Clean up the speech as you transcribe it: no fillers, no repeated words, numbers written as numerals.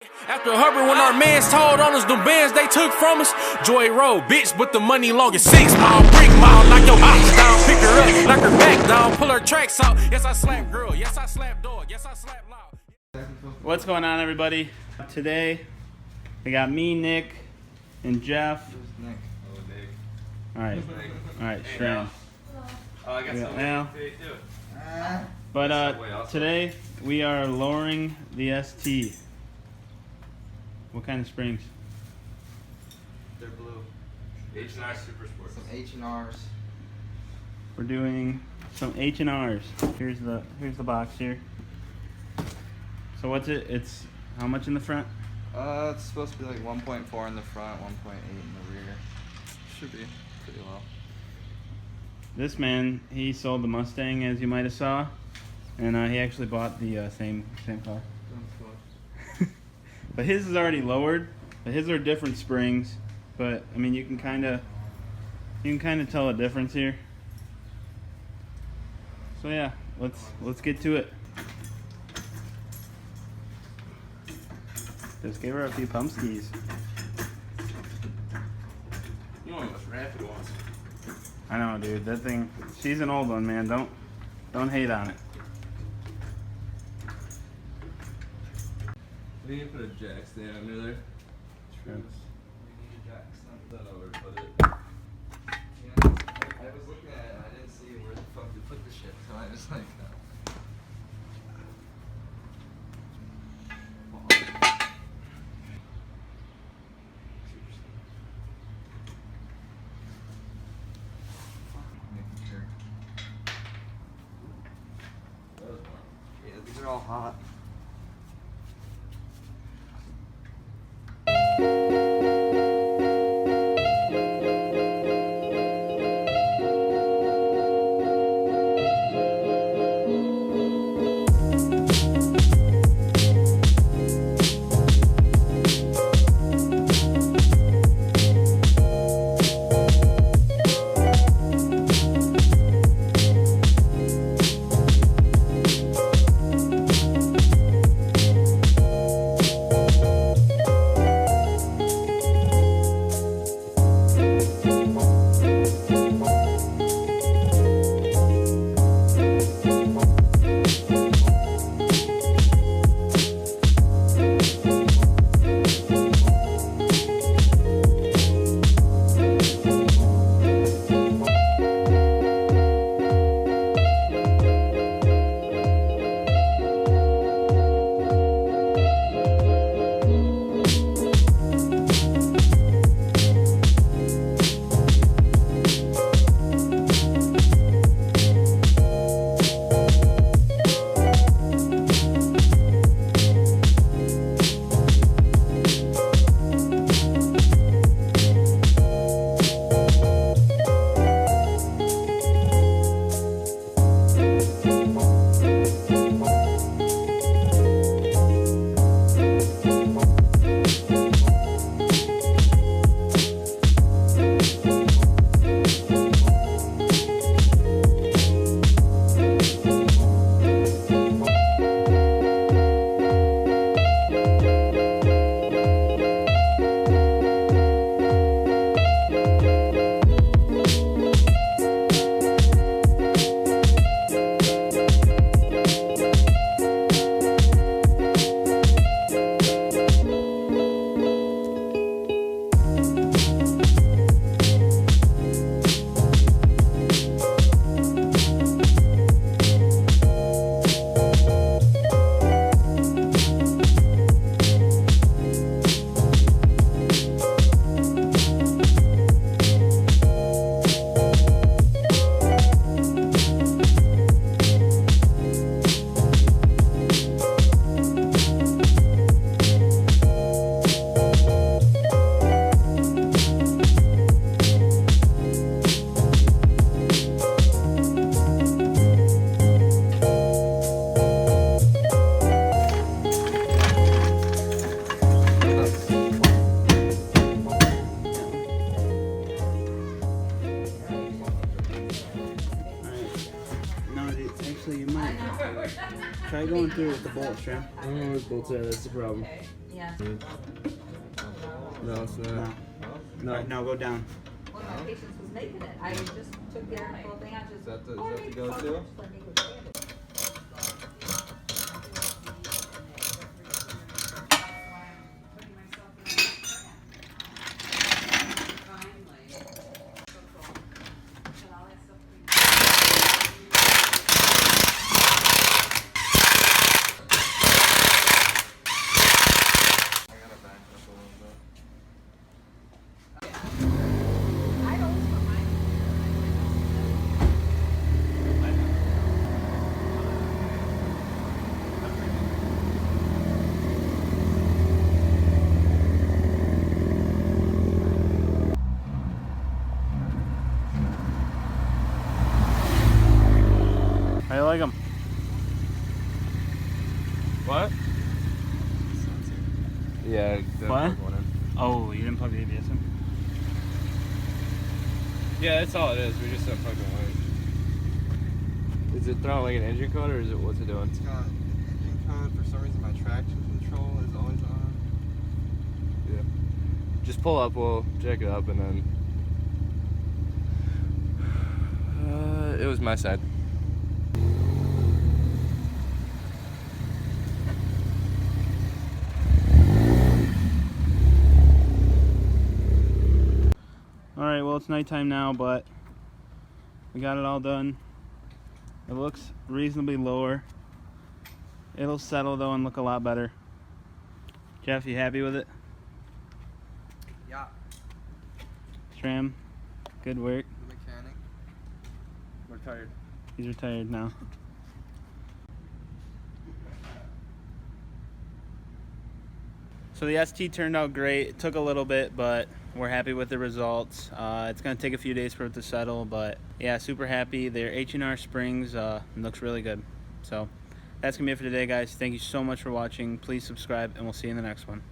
After Hubbard, when our mans told on us, the bands they took from us. Joy Road, bitch, with the money long as 6 mile, brick mile, knock your ox down, pick her up, knock her back down, pull her tracks out. Yes, I slap girl, yes, I slap dog, yes, I slap loud. What's going on, everybody? Today, we got me, Nick, and Jeff. Nick. Oh, Nick. All right, Shram. Oh, I got Yeah, something now. to do. But today we are lowering the ST. What kind of springs? They're blue. H&R Super Sport. Some H&Rs. We're doing some H&Rs. Here's the box here. So what's it? It's how much in the front? It's supposed to be like 1.4 in the front, 1.8 in the rear. Should be pretty low. This man, he sold the Mustang, as you might have saw, and he actually bought the same car. But his is already lowered. But his are different springs. But I mean, you can kind of tell a difference here. So yeah, let's get to it. Just give her a few pump skis. You want those rapid ones. I know, dude. That thing, she's an old one, man. Don't hate on it. We need to put a jack stand under there. True. We need a jack stand. I don't know where to put it. Yeah, I was looking at it and I didn't see where the fuck to put the shit, so I was like, no. Making sure. Yeah, these are all hot. Try going through with the bolts, Tram. I don't know where the bolts are, that's the problem. Okay, yes. No, it's No. not. No. Alright, no, go down. One of my patients was making it. I just took care of the whole thing. I just. Is that the go-to? Let me go get it. How you like them? What? Yeah. What? Oh, you didn't plug the ABS in? Yeah, that's all it is. We just don't fucking wait. Is it throwing like an engine code or is it what's it doing? It's got engine code. For some reason, my traction control is always on. Yeah. Just pull up. We'll check it up and then. It was my side. Alright, well, it's nighttime now, but we got it all done. It looks reasonably lower. It'll settle though and look a lot better. Jeff, you happy with it? Yeah. Tram, good work. The mechanic. Retired. He's retired now. So the ST turned out great. It took a little bit, but we're happy with the results. It's going to take a few days for it to settle, but yeah, super happy. Their H&R springs looks really good. So that's going to be it for today, guys. Thank you so much for watching. Please subscribe, and we'll see you in the next one.